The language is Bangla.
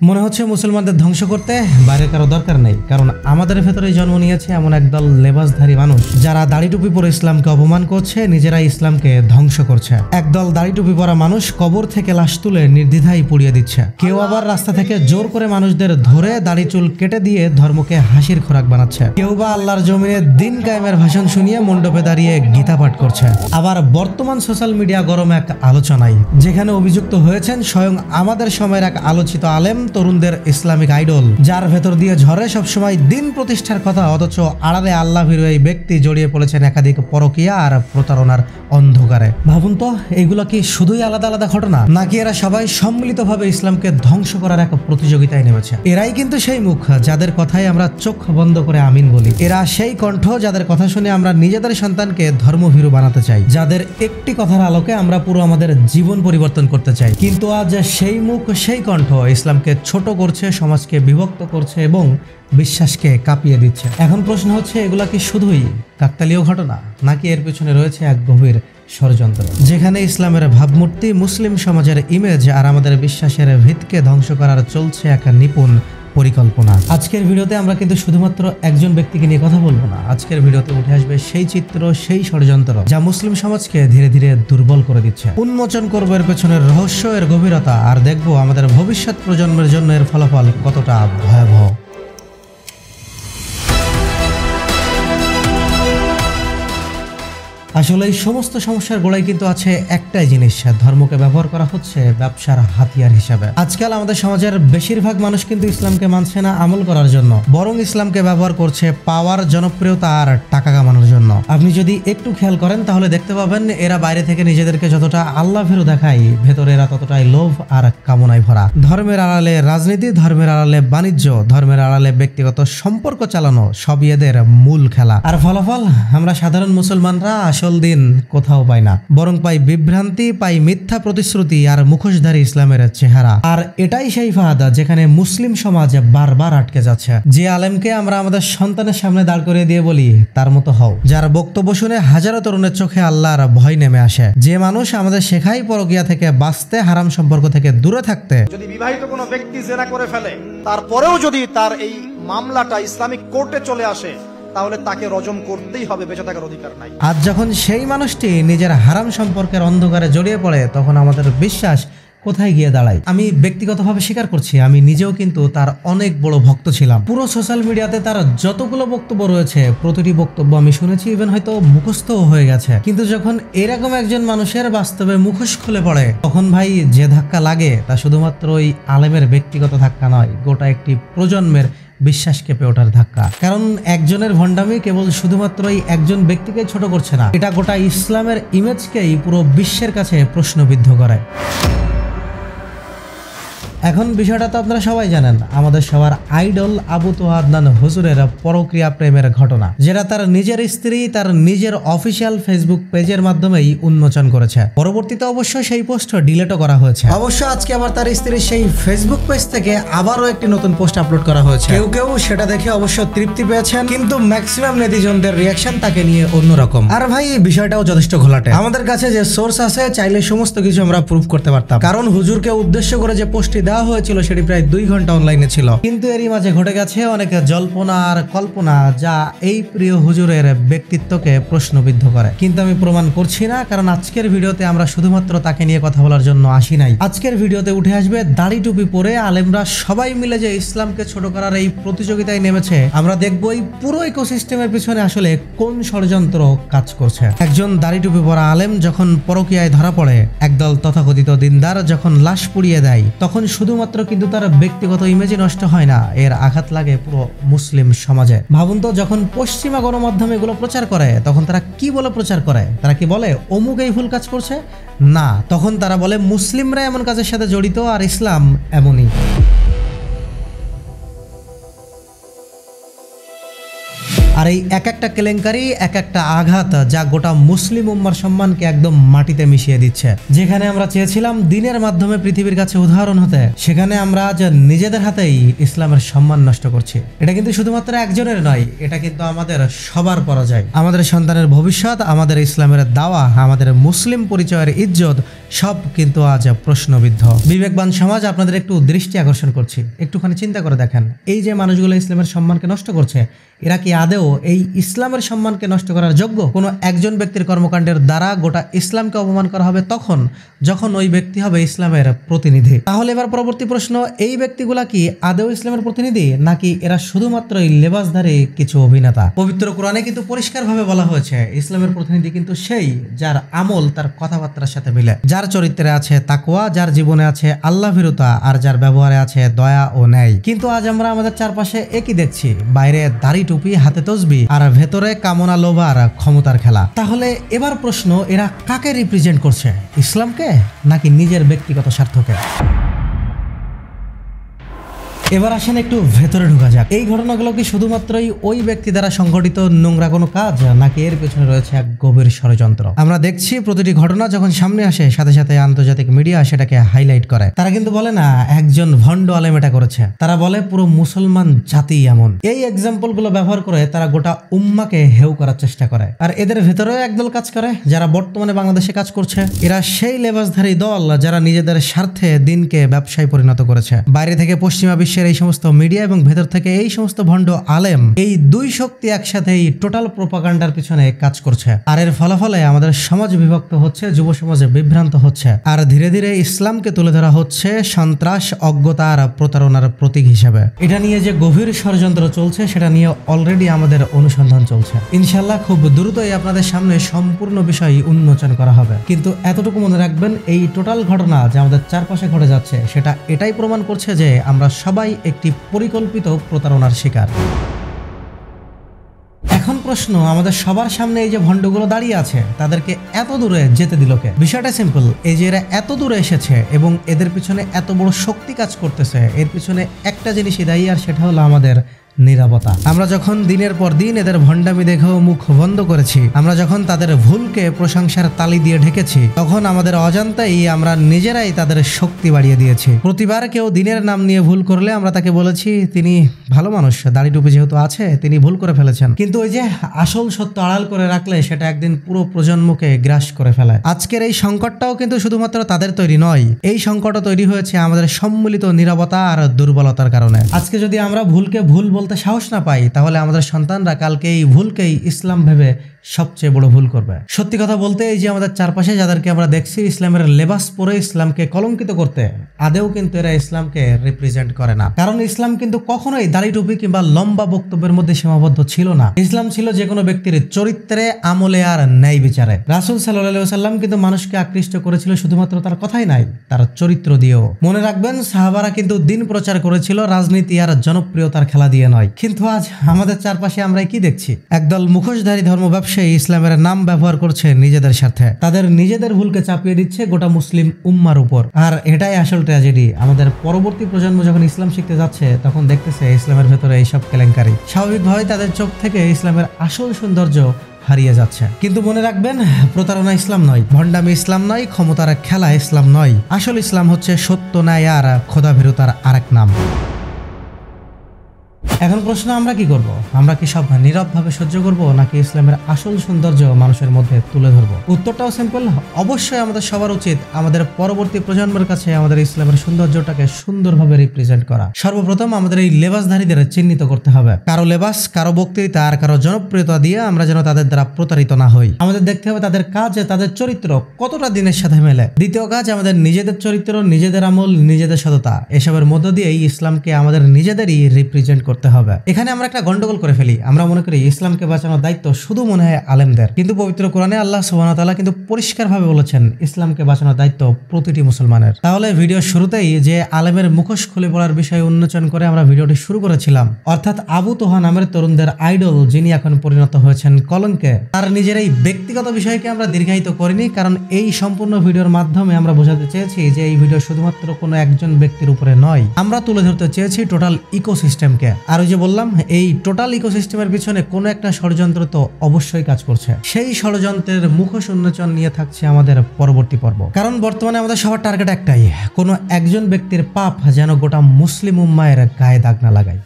মনে হচ্ছে মুসলমানদের ধ্বংস করতে বাইরে কারো দরকার নেই, কারণ আমাদের ভেতরে জন্ম নিয়েছে এমন একদল লেবাসধারী মানুষ যারা দাড়ি টুপি পরে ইসলামকে অপমান করছে, নিজেরাই ইসলামকে ধ্বংস করছে। একদল দাড়ি টুপি পরা মানুষ কবর থেকে লাশ তুলে নির্দ্বিধায় পুড়িয়ে দিচ্ছে। কেউ আবার রাস্তা থেকে জোর করে মানুষদের ধরে দাড়ি চুল কেটে দিয়ে ধর্মকে হাসির খোরাক বানাচ্ছে। কেউ বা আল্লাহর জমিনে দিন কায়েমের ভাষণ শুনিয়ে মণ্ডপে দাঁড়িয়ে গীতা পাঠ করছে। আবার বর্তমান সোশ্যাল মিডিয়া গরম এক আলোচনায়, যেখানে অভিযুক্ত হয়েছেন স্বয়ং আমাদের সময়ের এক আলোচিত আলেম, তরুণদের ইসলামিক আইডল, যার ভেতর দিয়ে ঝরে সবসময় দিন প্রতিষ্ঠার কথা, অথচ আড়ালে আল্লাহ ভীরু এই ব্যক্তি জড়িয়ে পড়েছেন একাধিক পরকীয়া আর প্রতারণার অন্ধকারে। ভাবুন তো, এগুলো কি শুধুই আলাদা আলাদা ঘটনা, নাকি এরা সবাই সম্মিলিতভাবে ইসলামকে ধ্বংস করার এক প্রতিযোগিতায় নেমেছে? এরাই কিন্তু সেই মুখ যাদের কথায় আমরা চোখ বন্ধ করে আমিন বলি। এরা সেই কণ্ঠ যাদের কথা শুনে আমরা নিজেদের সন্তানকে ধর্মভীরু বানাতে চাই, যাদের একটি কথার আলোকে আমরা পুরো আমাদের জীবন পরিবর্তন করতে চাই। কিন্তু আজ সেই মুখ, সেই কণ্ঠ ইসলামকে ছোট করছে, সমাজকে বিভক্ত করছে এবং বিশ্বাসকে কাঁপিয়ে দিচ্ছে। এখন প্রশ্ন হচ্ছে, এগুলা কি শুধুই কাকতালীয় ঘটনা, নাকি এর পিছনে রয়েছে এক গভীর ষড়যন্ত্র, যেখানে ইসলামের ভাবমূর্তি, মুসলিম সমাজের ইমেজ আর আমাদের বিশ্বাসের ভিতকে ধ্বংস করার চলছে এক নিপুণ পরিকল্পনা? আজকের ভিডিওতে আমরা কিন্তু শুধুমাত্র একজন ব্যক্তিকে নিয়ে কথা বলবো না। আজকের ভিডিওতে উঠে আসবে সেই চিত্র, সেই ষড়যন্ত্র যা মুসলিম সমাজকে ধীরে ধীরে দুর্বল করে দিচ্ছে। উন্মোচন করবো এর পেছনের রহস্য, এর গভীরতা, আর দেখবো আমাদের ভবিষ্যৎ প্রজন্মের জন্য এর ফলাফল কতটা ভয়াবহ। আসলে এই সমস্ত সমস্যার গোড়ায় কিন্তু আছে একটাই জিনিস, ধর্মকে ব্যবহার করা হচ্ছে ব্যবসার হাতিয়ার হিসাবে। আজকাল আমাদের সমাজের বেশিরভাগ মানুষ কিন্তু ইসলামকে মানছে না আমল করার জন্য, বরং ইসলামকে ব্যবহার করছে পাওয়ার, জনপ্রিয়তা আর টাকা কামানোর জন্য। আপনি যদি একটু খেয়াল করেন তাহলে দেখতে পাবেন এরা বাইরে থেকে নিজেদেরকে যতটা আল্লাহ ভীরু দেখায়, ভেতরে এরা ততটাই লোভ আর কামনায় ভরা। ধর্মের আড়ালে রাজনীতি, ধর্মের আড়ালে বাণিজ্য, ধর্মের আড়ালে ব্যক্তিগত সম্পর্ক চালানো, সবই এদের মূল খেলা। আর ফলাফল আমরা সাধারণ মুসলমানরা আসল দিন কোথাও পাই না, বরং পাই বিভ্রান্তি, পাই মিথ্যা প্রতিশ্রুতি আর মুখোশধারী ইসলামের চেহারা। আর এটাই সেই ফাঁদ যেখানে মুসলিম সমাজ বারবার আটকে যাচ্ছে। যে আলেমকে আমরা আমাদের সন্তানের সামনে দাঁড় করিয়ে দিয়ে বলি তার মতো হও, যার বক্তব্য শুনে হাজারো তরুণের চোখে আল্লাহর ভয় নেমে আসে, যে মানুষ আমাদের শেখাই পরকীয়া থেকে বাঁচতে, হারাম সম্পর্ক থেকে দূরে থাকতে। যদি বিবাহিত কোনো ব্যক্তি জেনা করে ফেলে, তারপরেও যদি তার এই মামলাটা ইসলামিক কোর্টে চলে আসে, তাহলে তাকে রজম করতেই হবে, বেঁচে থাকার অধিকার নাই। আজ যখন সেই মানুষটি নিজের হারাম সম্পর্কের অন্ধকারে জড়িয়ে পড়ে, তখন আমাদের বিশ্বাস কোথায় গিয়ে দাঁড়ায়? আমি ব্যক্তিগতভাবে স্বীকার করছি, আমি নিজেও কিন্তু তার অনেক বড় ভক্ত ছিলাম। পুরো সোশ্যাল মিডিয়াতে তার যতগুলো বক্তব্য রয়েছে, প্রতিটি বক্তব্য আমি শুনেছি, ইভেন হয়তো মুখস্থও হয়ে গেছে। কিন্তু যখন এরকম একজন মানুষের বাস্তবে মুখোশ খুলে পড়ে, তখন ভাই যে ধাক্কা লাগে তা শুধুমাত্র ওই আলেমের ব্যক্তিগত ধাক্কা নয়, গোটা একটি প্রজন্মের বিশ্বাস কেঁপে ওঠার ধাক্কা। কারণ একজনের ভণ্ডামি কেবল শুধুমাত্র এই একজন ব্যক্তিকে ছোট করছে না, এটা গোটা ইসলামের ইমেজকেই পুরো বিশ্বের কাছে প্রশ্নবিদ্ধ করে। এখন বিষয়টা তো আপনারা সবাই জানেন, আমাদের সবার আইডল আবু তোহা আদনান হুজুরের পরক্রিয়া প্রেমের ঘটনা, যেটা তার নিজের স্ত্রী তার নিজের অফিসিয়াল ফেসবুক পেজের মাধ্যমেই উন্মোচন করেছে। পরবর্তীতে অবশ্য সেই পোস্ট ডিলিটও করা হয়েছে। অবশ্য আজকে আবার তার স্ত্রীর সেই ফেসবুক পেজ থেকে আবারও একটি নতুন পোস্ট আপলোড করা হয়েছে। কেউ কেউ সেটা দেখে অবশ্য তৃপ্তি পেয়েছেন, কিন্তু ম্যাক্সিমাম নেটিজনদের রিয়াকশন তাকে নিয়ে অন্যরকম। আর ভাই এই বিষয়টাও যথেষ্ট ঘোলাটে। আমাদের কাছে যে সোর্স আছে, চাইলে সমস্ত কিছু আমরা প্রুফ করতে পারতাম, কারণ হুজুরকে উদ্দেশ্য করে যে পোস্টটি দেওয়া হয়েছিল সেটি প্রায় 2 ঘন্টা অনলাইনে ছিল। কিন্তু এরই মাঝে ঘটে গেছে অনেক জল্পনা আর কল্পনা, যা এই প্রিয় হুজুরের ব্যক্তিত্বকে প্রশ্নবিদ্ধ করে। কিন্তু আমি প্রমাণ করছি না, কারণ আজকের ভিডিওতে আমরা শুধুমাত্র তাকে নিয়ে কথা বলার জন্য আসি নাই। আজকের ভিডিওতে উঠে আসবে দাড়ি টুপি পরে আলেমরা সবাই মিলে যে ইসলামকে ছোট করার এই প্রতিযোগিতায় নেমেছে। আমরা দেখবো এই পুরো ইকোসিস্টেমের পিছনে আসলে কোন ষড়যন্ত্র কাজ করছে। একজন দাড়ি টুপি পরা আলেম যখন পরকীয়ায় ধরা পড়ে, একদল তথাকথিত দিনদার যখন লাশ পুড়িয়ে দেয়, তখন শুধুমাত্র কিন্তু তার ব্যক্তিগত ইমেজই নষ্ট হয় না, এর আঘাত লাগে পুরো মুসলিম সমাজে। ভাবুন তো, যখন পশ্চিমা গণমাধ্যমে এগুলো প্রচার করে, তখন তারা কি বলে প্রচার করে? তারা কি বলে অমুক এই ভুল কাজ করছে? না, তখন তারা বলে মুসলিমরা এমন কাজের সাথে জড়িত আর ইসলাম এমনই। আর এই এক একটা কেলেঙ্কারি, এক একটা আঘাত যা গোটা মুসলিম উম্মার সম্মানকে একদম মাটিতে মিশিয়ে দিচ্ছে। যেখানে আমরা চেয়েছিলাম দিনের মাধ্যমে পৃথিবীর কাছে উদাহরণ হতে, সেখানে আমরা আজ নিজেদের হাতেই ইসলামের সম্মান নষ্ট করছি। এটা কিন্তু শুধুমাত্র একজনের নয়, এটা কিন্তু আমাদের সবার পরাজয়। আমাদের সন্তানের ভবিষ্যৎ, আমাদের ইসলামের দাওয়া, আমাদের মুসলিম পরিচয়ের ইজ্জত সব কিন্তু আজ প্রশ্নবিদ্ধ। বিবেকবান সমাজ, আপনাদের একটু দৃষ্টি আকর্ষণ করছি, একটুখানি চিন্তা করে দেখেন, এই যে মানুষগুলো ইসলামের সম্মানকে নষ্ট করছে, এরা কি আদেও এই ইসলামের সম্মানকে নষ্ট করার যোগ্য? কোনো একজন ব্যক্তির কর্মকাণ্ডের দ্বারা গোটা ইসলামকে অপমান করা হবে তখন যখন ওই ব্যক্তি হবে ইসলামের প্রতিনিধি। তাহলে এবার পরবর্তী প্রশ্ন, এই ব্যক্তিগুলা কি আদেও ইসলামের প্রতিনিধি, নাকি এরা শুধুমাত্র এই লেবাসধারী কিছু অভিনেতা? পবিত্র কোরআনে কিন্তু পরিষ্কারভাবে বলা হয়েছে ইসলামের প্রতিনিধি কিন্তু সেই যার আমল তার কথাবার্তার সাথে মিলে, যার চরিত্রে আছে তাকওয়া, যার জীবনে আছে আল্লাহ ভীরুতা, আর যার ব্যবহারে আছে দয়া ও ন্যায়। কিন্তু আজ আমরা আমাদের চারপাশে একই দেখছি, বাইরে দাড়ি টুপি, হাতে তসবি, আর ভেতরে কামনা লোভ আর ক্ষমতার খেলা। তাহলে এবার প্রশ্ন, এরা কাকে রিপ্রেজেন্ট করছে, ইসলামকে নাকি নিজের ব্যক্তিগত স্বার্থকে? এবার আসেন একটু ভেতরে ঢোকা যাক। এই ঘটনাগুলো কি শুধুমাত্রই ওই ব্যক্তি দ্বারা সংঘটিত নোংরা কোনো কাজ, নাকি এর পেছনে রয়েছে এক গভীর ষড়যন্ত্র? আমরা দেখছি প্রতিটি ঘটনা যখন সামনে আসে সাথে সাথে আন্তর্জাতিক মিডিয়া সেটাকে হাইলাইট করে। তারা কিন্তু বলে না একজন ভণ্ড আলেম এটা করেছে, তারা বলে পুরো মুসলমান জাতি এমন। এই এক্সাম্পল গুলো ব্যবহার করে তারা গোটা উম্মাকে হেউ করার চেষ্টা করে। আর এদের ভেতরেও একদল কাজ করে যারা বর্তমানে বাংলাদেশে কাজ করছে। এরা সেই লেবাসধারী দল যারা নিজেদের স্বার্থে দিনকে ব্যবসায় পরিণত করেছে। বাইরে থেকে পশ্চিমা বিশ্বের এই সমস্ত মিডিয়া এবং ভেতর থেকে এই সমস্ত ভণ্ড আলেম, এই দুই শক্তি একসাথে এই টোটাল প্রোপাগান্ডার পিছনে কাজ করছে। আর এর ফলাফলে আমাদের সমাজ বিভক্ত হচ্ছে, যুব সমাজে বিভ্রান্ত হচ্ছে, আর ধীরে ধীরে ইসলামকে তুলে ধরা হচ্ছে সন্ত্রাস, অজ্ঞতা আর প্রতারণার প্রতীক হিসেবে। এটা নিয়ে যে গভীর ষড়যন্ত্র চলছে সেটা নিয়ে অলরেডি আমাদের অনুসন্ধান চলছে। ইনশাল্লাহ খুব দ্রুতই আপনাদের সামনে সম্পূর্ণ বিষয় উন্মোচন করা হবে। কিন্তু এতটুকু মনে রাখবেন, এই টোটাল ঘটনা যে আমাদের চারপাশে ঘটে যাচ্ছে সেটা এটাই প্রমাণ করছে যে আমরা সবাই একটি পরিকল্পিত প্রতারণার শিকার। এখন প্রশ্ন, আমাদের সবার সামনে এই যে ভণ্ডগুলো দাঁড়িয়ে আছে তাদেরকে এত দূরে যেতে দিল কে? বিষয়টা সিম্পল, এই যে এরা এত দূরে এসেছে এবং এদের পিছনে এত বড় শক্তি কাজ করতেছে, এর পিছনে একটা জিনিসই দায়ী, আর সেটা হলো আমাদের নীরবতা। আমরা যখন দিনের পর দিন এদের ভণ্ডামি দেখেও মুখ বন্ধ করেছি, আমরা যখন তাদের ভুলকে প্রশংসার তালি দিয়ে ঢেকেছি, তখন আমাদের অজান্তেই আমরা নিজেরাই তাদের শক্তি বাড়িয়ে দিয়েছি। প্রতিবার কেউ দিনের নাম নিয়ে ভুল করলে আমরা তাকে বলেছি তিনি ভালো মানুষ, দাড়ি টুপি যেহেতু আছে তিনি ভুল করে ফেলেছেন। কিন্তু ওই যে আসল সত্য আড়াল করে রাখলে সেটা একদিন পুরো প্রজন্মকে গ্রাস করে ফেলে। আজকের এই সংকটটাও কিন্তু শুধুমাত্র তাদের তৈরি নয়, এই সংকটও তৈরি হয়েছে আমাদের সম্মিলিত নীরবতা আর দুর্বলতার কারণে। আজকে যদি আমরা ভুলকে ভুল বলতে সাহস না পাই, তাহলে আমাদের সন্তানরা কালকে এই ভুলকেই ইসলাম ভেবে সবচেয়ে বড় ভুল করবে। সত্যি কথা বলতে, এই যে আমাদের চারপাশে যাদেরকে আমরা দেখছি ইসলামের লেবাস পরে ইসলামকে কলঙ্কিত করতে, আদেও কিন্তু এরা ইসলামকে রিপ্রেজেন্ট করে না। কারণ ইসলাম কিন্তু কখনোই দাড়ি টুপি কিংবা লম্বা বক্তব্যের মধ্যে সীমাবদ্ধ ছিল না। ইসলাম ছিল যে কোনো ব্যক্তির চরিত্রে, আমলে আর ন্যায় বিচারে। রাসূল সাল্লাল্লাহু আলাইহি ওয়াসাল্লাম কিন্তু মানুষকে আকৃষ্ট করেছিল শুধুমাত্র তার কথাই নাই, তার চরিত্র দিয়েও। মনে রাখবেন, সাহাবারা কিন্তু দিন প্রচার করেছিল রাজনীতি আর জনপ্রিয়তার খেলা দিয়ে নয়। কিন্তু আজ আমাদের চারপাশে আমরা কি দেখছি? একদল মুখোশধারী ধর্ম ব্যবসায়ী ইসলামের নাম ব্যবহার করছে নিজেদের স্বার্থে, তাদের নিজেদের ভুলকে চাপিয়ে দিচ্ছে গোটা মুসলিম উম্মার উপর। আর এটাই আসল ট্র্যাজেডি। আমাদের পরবর্তী প্রজন্ম যখন ইসলাম শিখতে যাচ্ছে তখন দেখতেছে ইসলামের ভেতরে এইসব কেলেঙ্কারি। স্বাভাবিকভাবে তাদের চোখ থেকে ইসলামের আসল সৌন্দর্য হারিয়ে যাচ্ছে। কিন্তু মনে রাখবেন, প্রতারণা ইসলাম নয়, ভণ্ডামি ইসলাম নয়, ক্ষমতার খেলা ইসলাম নয়। আসল ইসলাম হচ্ছে সত্য, ন্যায় আর খোদাভীরুতার আরেক নাম। এখন প্রশ্ন, আমরা কি করব? আমরা কি সব নীরবভাবে সহ্য করব, নাকি ইসলামের আসল সৌন্দর্য মানুষের মধ্যে তুলে ধরব? উত্তরটাও সিম্পল, অবশ্যই আমাদের সবার উচিত আমাদের পরবর্তী প্রজন্মের কাছে আমাদের ইসলামের সৌন্দর্যটাকে সুন্দরভাবে রিপ্রেজেন্ট করা। সর্বপ্রথম আমাদের এই লেবাসধারীদের চিহ্নিত করতে হবে। কারো লেবাস, কারো বক্তৃতা আর কারো জনপ্রিয়তা দিয়ে আমরা যেন তাদের দ্বারা প্রতারিত না হই। আমাদের দেখতে হবে তাদের কাজ, তাদের চরিত্র কতটা দিনের সাথে মেলে। দ্বিতীয় কাজ, আমাদের নিজেদের চরিত্র, নিজেদের আমল, নিজেদের সততা, এসবের মধ্য দিয়ে এই ইসলামকে আমাদের নিজেদেরই রিপ্রেজেন্ট করতে হবে। এখানে আমরা একটা গন্ডগোল করে ফেলি, আমরা মনে করি ইসলামকে বাঁচানোর দায়িত্ব শুধু মনে হয় আলেমদের। কিন্তু পবিত্র কোরআনে আল্লাহ সুবহানাহু ওয়া তাআলা কিন্তু পরিষ্কারভাবে বলেছেন ইসলামকে বাঁচানোর দায়িত্ব প্রতিটি মুসলমানের। তাহলে ভিডিও শুরুতেই যে আলেমের মুখোশ খুলে পড়ার বিষয় উন্মোচন করে আমরা ভিডিওটি শুরু করেছিলাম, অর্থাৎ আবু তোহা নামের তরুণদের আইডল যিনি এখন পরিণত হয়েছেন কলঙ্কে, তার নিজের এই ব্যক্তিগত বিষয়কে আমরা দীর্ঘায়িত করিনি, কারণ এই সম্পূর্ণ ভিডিওর মাধ্যমে আমরা বোঝাতে চেয়েছি যে এই ভিডিও শুধুমাত্র কোনো একজন ব্যক্তির উপরে নয়, আমরা তুলে ধরতে চেয়েছি টোটাল ইকোসিস্টেমকে। আর ওই যে বললাম, এই টোটাল ইকোসিস্টেমের পিছনে কোনো একটা ষড়যন্ত্র তো অবশ্যই কাজ করছে। সেই ষড়যন্ত্রের মুখোশ উন্মোচন নিয়ে থাকছে আমাদের পরবর্তী পর্ব। কারণ বর্তমানে আমাদের সবার টার্গেট একটাই, কোনো একজন ব্যক্তির পাপ যেন গোটা মুসলিম উম্মায়ের গায়ে দাগ না লাগায়।